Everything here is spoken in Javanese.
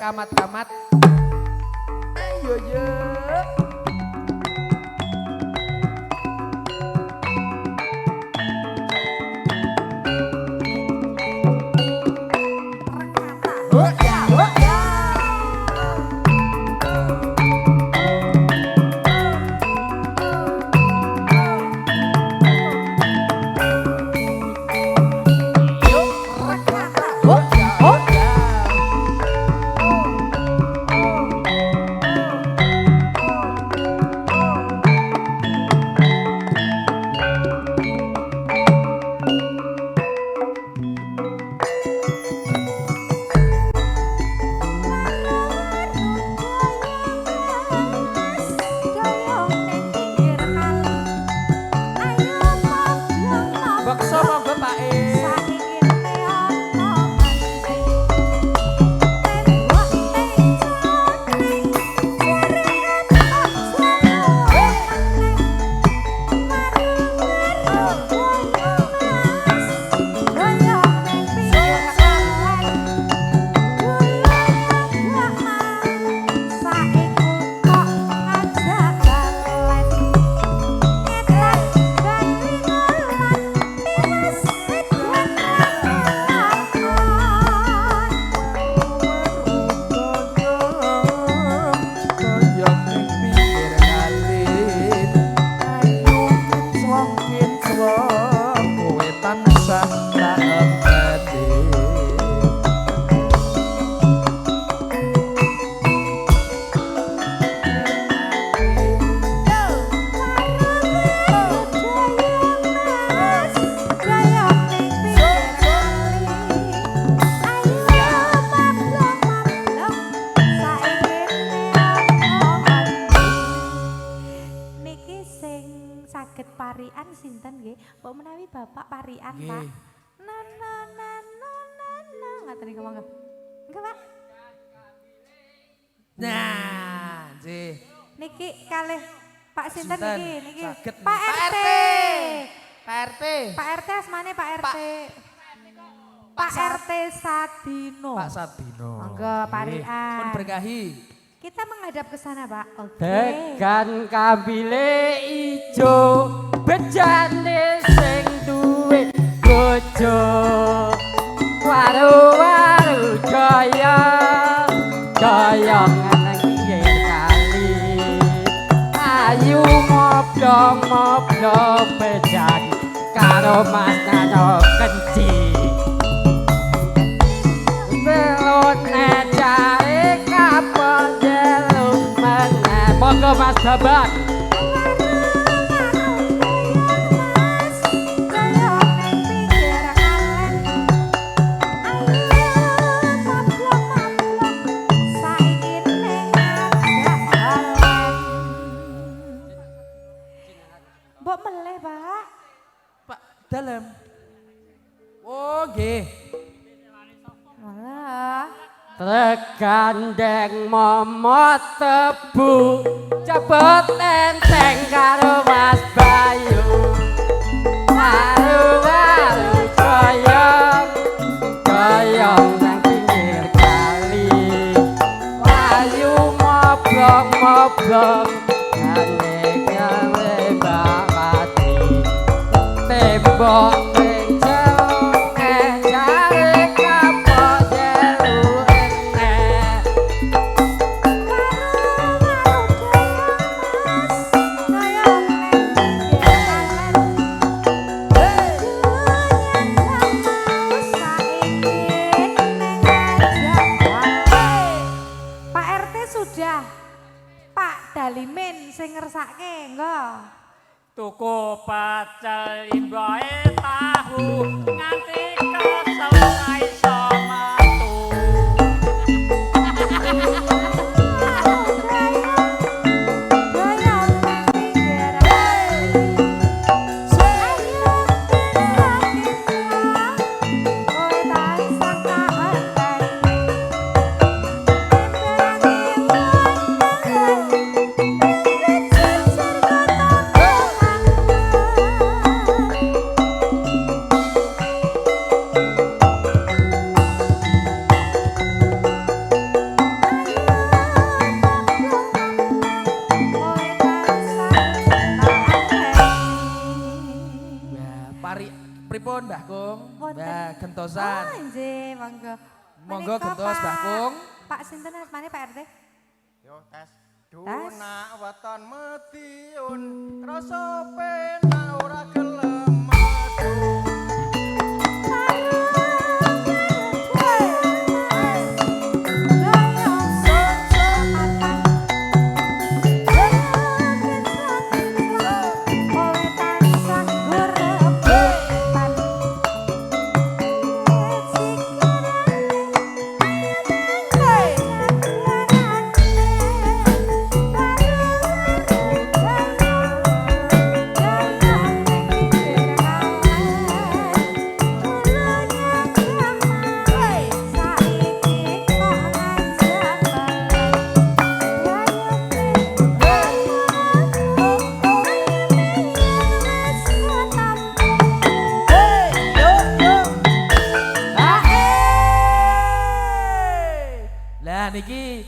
kamat-kamat. Ayo yo. Parian sinten nggih? Mbok menawi Bapak Parian, Pak. Ngaten niku monggo. Enggak, Pak. Nah, nggih. Niki kalih Pak sinten niki? Pak RT. Pak RT. Pak RT asmane Pak RT. Pak RT Sadino. Pak Sadino. Monggo Parian. Pun berkahi. Kita menghadap ke sana, Pak. Oke. Tekan kambile ijo, bejane sing duwe bojo. Waru-waru kaya nang pinggir kali. Ayu moblong bejan karo Mas Nano kenci. Belone jare kapal monggo Mas Babak. Mbok meleh, Pak. Pak dalam. Oh, nggih. Malah. Tegandeng momot tebu cepet enteng karo Mas Bayu. Waru-waru goyong nang pinggir kali. Ayu moblong gawe bawati. Tembok Dalimin sing ngersake engko. tuku pacel imbahe tahu nganti kesel ra iso metu. gentosan. Oh, nggih, monggo. Monggo Menika, gentos, Mbah Kung. Pak sinten asmane Pak RT? Yo tes. Tes. Dunak weton Madiun, rasa penak ora gelem metu. Lah niki